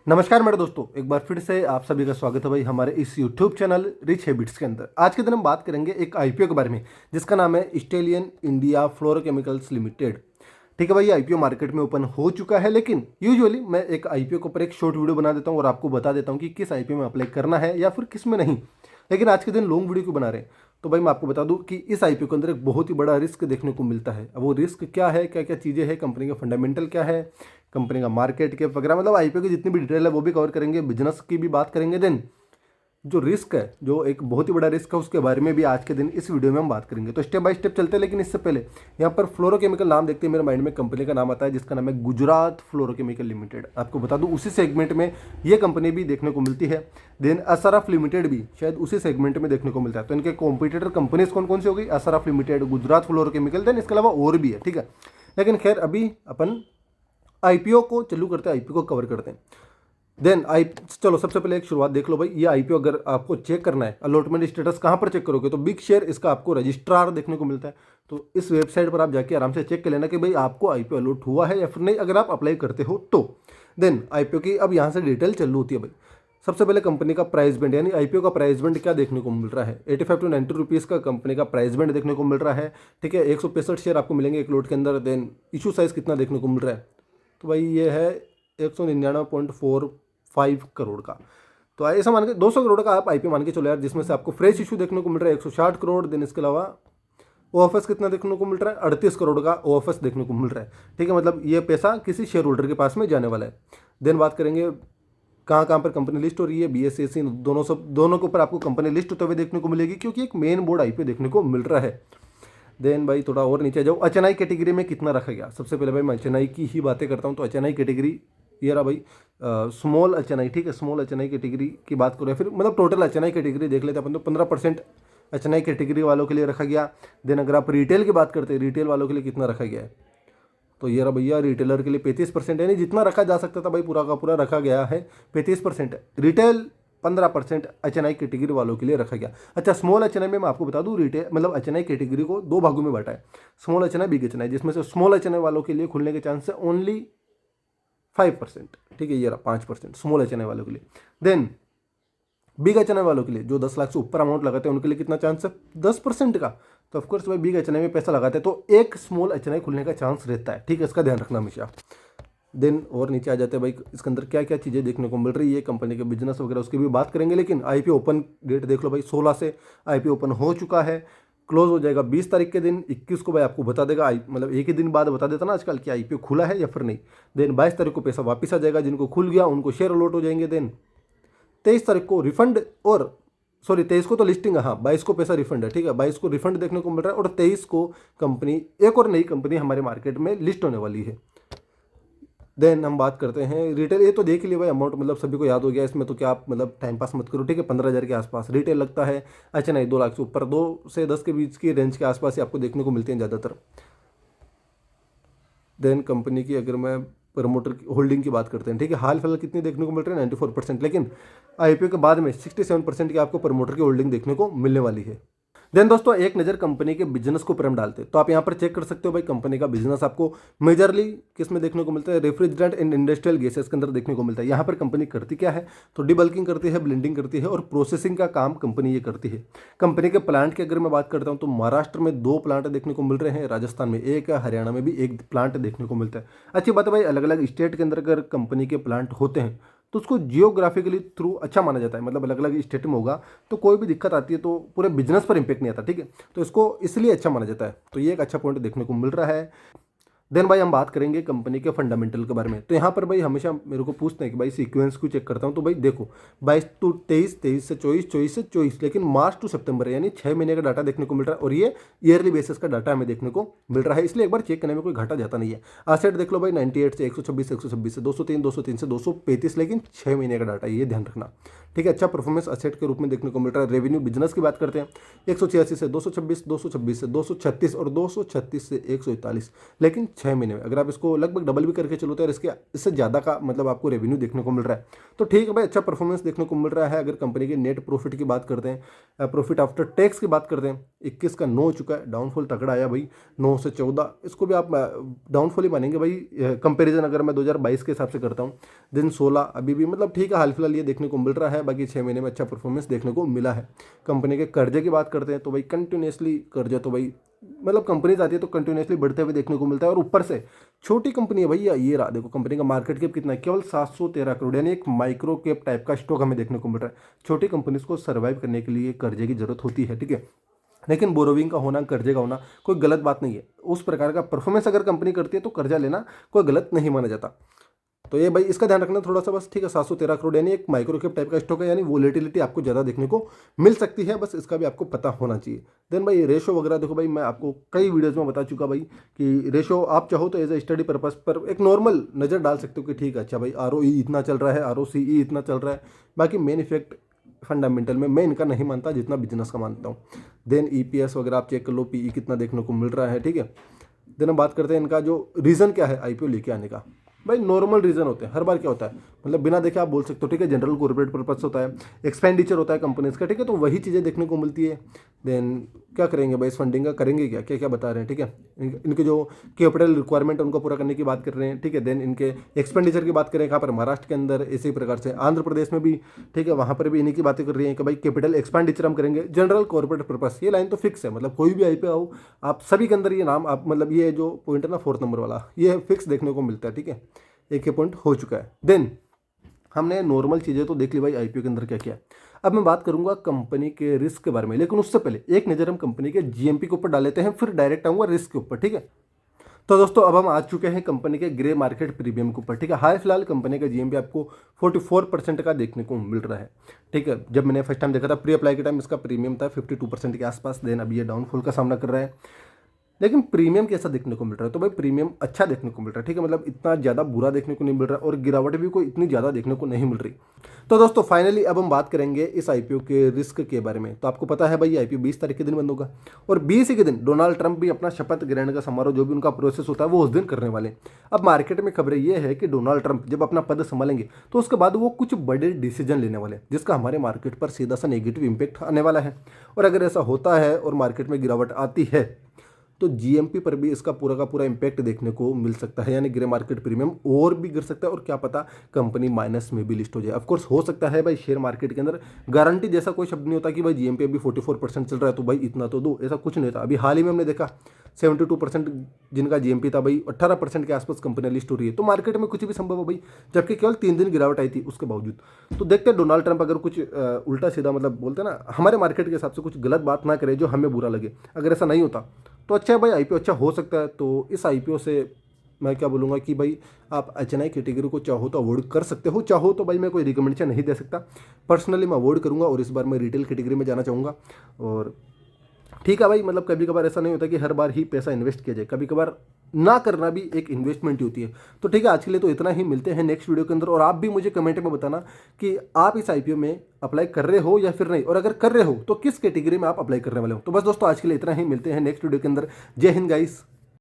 नमस्कार मेरे दोस्तों, एक बार फिर से आप सभी का स्वागत है भाई हमारे इस यूट्यूब चैनल रिच हैबिट्स के अंदर। आज के दिन हम बात करेंगे एक आईपीओ के बारे में जिसका नाम है स्टेलियन इंडिया फ्लोरोकेमिकल्स लिमिटेड। ठीक है भाई, आईपीओ मार्केट में ओपन हो चुका है, लेकिन यूजुअली मैं एक आईपीओ के ऊपर एक शॉर्ट वीडियो बना देता हूँ और आपको बता देता हूँ कि किस आईपीओ में अप्लाई करना है या फिर किस में नहीं। लेकिन आज के दिन लॉन्ग वीडियो क्यों बना रहे हैं, तो भाई मैं आपको बता दूं कि इस आईपीओ के अंदर एक बहुत ही बड़ा रिस्क देखने को मिलता है। अब वो रिस्क क्या है, क्या क्या चीज़ें हैं, कंपनी का फंडामेंटल क्या है, कंपनी का मार्केट कैप वगैरह, मतलब आईपीओ की जितनी भी डिटेल है वो भी कवर करेंगे, बिजनेस की भी बात करेंगे। देन जो रिस्क है, जो एक बहुत ही बड़ा रिस्क है, उसके बारे में भी आज के दिन इस वीडियो में हम बात करेंगे। तो स्टेप बाय स्टेप चलते हैं, लेकिन इससे पहले यहाँ पर फ्लोरोकेमिकल नाम देखते ही मेरे माइंड में कंपनी का नाम आता है जिसका नाम है गुजरात फ्लोरोकेमिकल लिमिटेड। आपको बता दूं उसी सेगमेंट में ये कंपनी भी देखने को मिलती है। देन असरफ लिमिटेड भी शायद उसी सेगमेंट में देखने को मिलता है। तो इनके कॉम्पिटिटर कंपनीज कौन कौन सी हो गई, असरफ लिमिटेड, गुजरात फ्लोरोकेमिकल, देन इसके अलावा और भी है। ठीक है, लेकिन खैर अभी अपन आईपीओ को चालू करते हैं, आईपीओ को कवर करते हैं। देन चलो सबसे पहले एक शुरुआत देख लो भाई। ये आईपीओ अगर आपको चेक करना है, अलॉटमेंट स्टेटस कहाँ पर चेक करोगे, तो बिग शेयर इसका आपको रजिस्ट्रार देखने को मिलता है। तो इस वेबसाइट पर आप जाके आराम से चेक कर लेना कि भाई आपको आईपीओ अलॉट हुआ है या फिर नहीं, अगर आप अप्लाई करते हो तो। देन आईपीओ की अब यहाँ से डिटेल चालू होती है भाई। सबसे पहले कंपनी का प्राइस बैंड, यानी आईपीओ का प्राइस बैंड क्या देखने को मिल रहा है, 85 टू 90 रुपीज़ का कंपनी का प्राइस बैंड देखने को मिल रहा है। ठीक है, 165 शेयर आपको मिलेंगे एक लोट के अंदर। देन इशू साइज कितना देखने को मिल रहा है, तो भाई ये है 199.45 करोड़ का। तो ऐसा मान के 200 करोड़ का आप आईपीओ मान के चलो यार, जिसमें से आपको फ्रेश इशू देखने को मिल रहा है 160 करोड़। देन इसके अलावा ओएफएस कितना देखने को मिल रहा है, 38 करोड़ का ओएफएस देखने को मिल रहा है। ठीक है, मतलब ये पैसा किसी शेयर होल्डर के पास में जाने वाला है। देन बात करेंगे कहाँ कहाँ पर कंपनी लिस्ट हो रही है, बीएसई दोनों के ऊपर आपको कंपनी लिस्ट होते हुए देखने को मिलेगी, क्योंकि एक मेन बोर्ड आईपीओ देखने को मिल रहा है। देन भाई थोड़ा और नीचे जाओ, एचएनआई कैटेगरी में कितना रखा गया। सबसे पहले भाई मैं एचएनआई की ही बातें करता हूँ। तो एचएनआई कैटेगरी ये रहा भाई, स्मॉल एचएनआई। ठीक है, स्मॉल एचएनआई कैटेगरी की बात करें, फिर मतलब टोटल एचएनआई कैटेगरी देख लेते हैं अपन, तो 15% एचएनआई कैटेगरी वालों के लिए रखा गया। देन अगर आप रिटेल की बात करते हैं, रिटेल वालों के लिए कितना रखा गया है, तो ये रहा भैया रिटेलर के लिए 35%, यानी जितना रखा जा सकता था भाई पूरा का पूरा रखा गया है 35%। रिटेल 15% एचएनआई कैटेगरी वालों के लिए रखा गया। अच्छा, स्मॉल एचएनआई में मैं आपको बता दूं, रिटेल मतलब एचएनआई कैटेगरी को दो भागों में बांटा है, स्मॉल एचएनआई, बिग एचएनआई, जिसमें से स्मॉल एचएनआई वालों के लिए खुलने के चांस है ओनली 5%। ठीक है, ये रहा 5% स्मॉल एचएनआई वालों के लिए। देन बिग एचएनआई वालों के लिए जो 10 लाख से ऊपर अमाउंट लगाते हैं उनके लिए कितना चांस है, 10% का। तो ऑफकोर्स भाई बिग एचएनआई में पैसा लगाते हैं तो एक स्मॉल एचएनआई खुलने का चांस रहता है। ठीक है, इसका ध्यान रखना हमेशा। देन और नीचे आ जाते हैं भाई, इसके अंदर क्या क्या चीज़ें देखने को मिल रही है, कंपनी के बिजनेस वगैरह उसकी भी बात करेंगे। लेकिन आईपीओ ओपन डेट देख लो भाई, 16 से आईपीओ ओपन हो चुका है, क्लोज हो जाएगा 20 तारीख के दिन। 21 को भाई आपको बता देगा, मतलब एक ही दिन बाद बता देता ना आजकल कि आईपीओ खुला है या फिर नहीं। देन 22 तारीख को पैसा वापस आ जाएगा, जिनको खुल गया उनको शेयर अलॉट हो जाएंगे। देन 23 तारीख को रिफंड, और सॉरी 23 को तो लिस्टिंग है, हाँ 22 को पैसा रिफंड है। ठीक है, 22 को रिफंड देखने को मिल रहा है, और 23 को कंपनी, एक और नई कंपनी हमारे मार्केट में लिस्ट होने वाली है। देन हम बात करते हैं रिटेल, ये तो देख लिया भाई अमाउंट, मतलब सभी को याद हो गया, इसमें तो क्या आप मतलब टाइम पास मत करो। ठीक है, 15,000 के आसपास रिटेल लगता है। अच्छा नहीं, 2 लाख से ऊपर, 2 से 10 के बीच की रेंज के आसपास ही आपको देखने को मिलते हैं ज़्यादातर। देन कंपनी की अगर मैं प्रमोटर की होल्डिंग की बात करते हैं, ठीक है, हाल फिलहाल कितनी देखने को मिल रही है, 94%। लेकिन आईपीओ के बाद में 67% की आपको प्रमोटर की होल्डिंग देखने को मिलने वाली है। देन दोस्तों एक नज़र कंपनी के बिजनेस को ऊपर हम डालते हैं, तो आप यहाँ पर चेक कर सकते हो भाई कंपनी का बिजनेस आपको मेजरली किस में देखने को मिलता है, रेफ्रिजरेंट एंड इंडस्ट्रियल गैसेस के अंदर देखने को मिलता है। यहाँ पर कंपनी करती क्या है, तो डिबल्किंग करती है, ब्लेंडिंग करती है, और प्रोसेसिंग का काम कंपनी ये करती है। कंपनी के प्लांट की अगर मैं बात करता हूँ, तो महाराष्ट्र में 2 प्लांट देखने को मिल रहे हैं, राजस्थान में 1 है, हरियाणा में भी 1 प्लांट देखने को मिलता है। अच्छी बात है भाई, अलग अलग स्टेट के अंदर अगर कंपनी के प्लांट होते हैं तो उसको जियोग्राफिकली थ्रू अच्छा माना जाता है, मतलब अलग अलग स्टेट में होगा तो कोई भी दिक्कत आती है तो पूरे बिजनेस पर इंपैक्ट नहीं आता। ठीक है, तो इसको इसलिए अच्छा माना जाता है, तो ये एक अच्छा पॉइंट देखने को मिल रहा है। देन भाई हम बात करेंगे कंपनी के फंडामेंटल के बारे में। तो यहाँ पर भाई हमेशा मेरे को पूछते हैं कि भाई सीक्वेंस क्यों चेक करता हूँ, तो भाई देखो 22 टू 23, 23 से 24, 24 से 24, लेकिन मार्च टू सितंबर यानी 6 महीने का डाटा देखने को मिल रहा है, और ये ईयरली बेसिस का डाटा हमें देखने को मिल रहा है, इसलिए एक बार चेक करने में कोई घाटा जाता नहीं है। आसेट देख लो भाई 98 से 126, 126 से 203, 203 से 235, लेकिन 6 महीने का डाटा, ये ध्यान रखना। ठीक है, अच्छा परफॉर्मेंस असेट के रूप में देखने को मिल रहा है। रेवेन्यू बिजनेस की बात करते हैं 186 से 226, 226 से 236 और 236 से 141, लेकिन 6 महीने में अगर आप इसको लगभग डबल भी करके चलो तो यार इससे ज़्यादा का मतलब आपको रेवेन्यू देखने को मिल रहा है। तो ठीक है भाई, अच्छा परफॉर्मेंस देखने को मिल रहा है। अगर कंपनी के नेट प्रॉफिट की बात करते हैं, प्रॉफिट आफ्टर टैक्स की बात करते हैं, 21 का 9 हो चुका है, डाउनफॉल तगड़ा आया भाई 9 से 14, इसको भी आप डाउनफॉल ही मानेंगे भाई। कंपैरिजन अगर मैं 2022 के हिसाब से करता हूँ, दिन 16 अभी भी मतलब ठीक है, हाल फिलहाल ये देखने को मिल रहा है। बाकी 6 महीने में अच्छा परफॉर्मेंस देखने को मिला है। कंपनी के कर्जे की बात करते हैं तो भाई कंटिन्यूसली कर्जा तो भाई मतलब कंपनीज आती है तो कंटिन्यूसली बढ़ते हुए देखने को मिलता है। और ऊपर से छोटी कंपनी है भैया, ये रहा देखो कंपनी का मार्केट कैप कितना है, केवल 713 करोड़, यानी एक माइक्रो कैप टाइप का स्टॉक हमें देखने को मिल रहा है। छोटी कंपनीज को सर्वाइव करने के लिए कर्जे की जरूरत होती है, ठीक है, लेकिन बोरोविंग का होना, कर्जे का होना कोई गलत बात नहीं है। उस प्रकार का परफॉर्मेंस अगर कंपनी करती है तो कर्जा लेना कोई गलत नहीं माना जाता। तो ये भाई इसका ध्यान रखना थोड़ा सा बस, ठीक है। 713 करोड़ यानी एक माइक्रो कैप टाइप का स्टॉक है, यानी वोलेटिलिटी आपको ज़्यादा देखने को मिल सकती है, बस इसका भी आपको पता होना चाहिए। देन भाई रेशो वगैरह देखो भाई, मैं आपको कई वीडियोज़ में बता चुका भाई कि रेशो आप चाहो तो एज ए स्टडी पर्पस पर एक नॉर्मल नज़र डाल सकते हो कि ठीक है, अच्छा भाई ROE इतना चल रहा है, ROCE इतना चल रहा है। बाकी मेन इफेक्ट फंडामेंटल में मैं इनका नहीं मानता जितना बिजनेस का मानता हूँ। देन EPS वगैरह आप चेक कर लो, PE कितना देखने को मिल रहा है, ठीक है। देन हम बात करते हैं इनका जो रीज़न क्या है IPO लेके आने का। भाई नॉर्मल रीज़न होते हैं, हर बार क्या होता है मतलब बिना देखे आप बोल सकते हो, ठीक है, जनरल कॉर्पोरेट पर्पस होता है, एक्सपेंडिचर होता है कंपनीज का, ठीक है, तो वही चीज़ें देखने को मिलती है। देन क्या करेंगे भाई, इस फंडिंग का करेंगे क्या क्या क्या बता रहे हैं, ठीक है। इनके जो कैपिटल रिक्वायरमेंट उनको पूरा करने की बात कर रहे हैं, ठीक है। देन इनके एक्सपेंडिचर की बात करें कहाँ पर, महाराष्ट्र के अंदर, इसी प्रकार से आंध्र प्रदेश में भी, ठीक है, वहाँ पर भी इन्हीं की बातें कर रही हैं कि भाई कैपिटल एक्सपेंडिचर हम करेंगे जनरल कॉर्पोरेट पर्पस। ये लाइन तो फिक्स है, मतलब कोई भी IPO आओ आप सभी के अंदर ये नाम आप मतलब ये जो पॉइंट है ना 4th नंबर वाला, ये फिक्स देखने को मिलता है, ठीक है। एक ये पॉइंट हो चुका है। देन हमने नॉर्मल चीज़ें तो देख ली भाई IPO के अंदर क्या क्या है। अब मैं बात करूंगा कंपनी के रिस्क के बारे में, लेकिन उससे पहले एक नज़र हम कंपनी के GMP के ऊपर डाल लेते हैं, फिर डायरेक्ट आऊंगा रिस्क के ऊपर, ठीक है। तो दोस्तों अब हम आ चुके हैं कंपनी के ग्रे मार्केट प्रीमियम के ऊपर, ठीक है। हाल फिलहाल कंपनी का GMP आपको 44% का देखने को मिल रहा है, ठीक है। जब मैंने फर्स्ट टाइम देखा था प्री अप्लाई के टाइम इसका प्रीमियम था 52% के आसपास। देन अभी ये डाउनफॉल का सामना कर रहा है, लेकिन प्रीमियम कैसा देखने को मिल रहा है, तो भाई प्रीमियम अच्छा देखने को मिल रहा है, ठीक है, मतलब इतना ज़्यादा बुरा देखने को नहीं मिल रहा है और गिरावट भी कोई इतनी ज़्यादा देखने को नहीं मिल रही। तो दोस्तों फाइनली अब हम बात करेंगे इस IPO के रिस्क के बारे में। तो आपको पता है भाई ये IPO 20 तारीख के दिन बंद होगा और 20 ही के दिन डोनाल्ड ट्रंप भी अपना शपथ ग्रहण का समारोह जो भी उनका प्रोसेस होता है वो उस दिन करने वाले। अब मार्केट में खबरें ये है कि डोनाल्ड ट्रंप जब अपना पद संभालेंगे तो उसके बाद वो कुछ बड़े डिसीजन लेने वाले हैं जिसका हमारे मार्केट पर सीधा सा नेगेटिव इंपैक्ट आने वाला है। और अगर ऐसा होता है और मार्केट में गिरावट आती है तो GMP पर भी इसका पूरा का पूरा इम्पैक्ट देखने को मिल सकता है, यानी ग्रे मार्केट प्रीमियम और भी गिर सकता है और क्या पता कंपनी माइनस में भी लिस्ट हो जाए। ऑफकोर्स हो सकता है भाई, शेयर मार्केट के अंदर गारंटी जैसा कोई शब्द नहीं होता कि भाई GMP अभी 44% चल रहा है तो भाई इतना तो दो, ऐसा कुछ नहीं था। अभी हाल ही में हमने देखा 72% जिनका GMP था भाई 18% के आसपास कंपनी लिस्ट हो रही है। तो मार्केट में कुछ भी संभव है भाई, जबकि केवल 3 दिन गिरावट आई थी उसके बावजूद। तो देखते हैं डोनाल्ड ट्रंप अगर कुछ उल्टा सीधा मतलब बोलते हैं ना हमारे मार्केट के हिसाब से कुछ गलत बात ना करे जो हमें बुरा लगे। अगर ऐसा नहीं होता तो अच्छा है भाई, IPO अच्छा हो सकता है। तो इस IPO से मैं क्या बोलूँगा कि भाई आप HNI कैटेगरी को चाहो तो अवॉइड कर सकते हो, चाहो तो भाई मैं कोई रिकमेंडेशन नहीं दे सकता, पर्सनली मैं अवॉइड करूँगा और इस बार मैं रिटेल कैटेगरी में जाना चाहूँगा। और ठीक है भाई, मतलब कभी कभार ऐसा नहीं होता कि हर बार ही पैसा इन्वेस्ट किया जाए, कभी कभार ना करना भी एक इन्वेस्टमेंट होती है। तो ठीक है, आज के लिए तो इतना ही, मिलते हैं नेक्स्ट वीडियो के अंदर। और आप भी मुझे कमेंट में बताना कि आप इस IPO में अप्लाई कर रहे हो या फिर नहीं, और अगर कर रहे हो तो किस कैटेगरी में आप अप्लाई करने वाले हो। तो बस दोस्तों आज के लिए इतना ही, मिलते हैं नेक्स्ट वीडियो के अंदर। जय हिंद गाइस।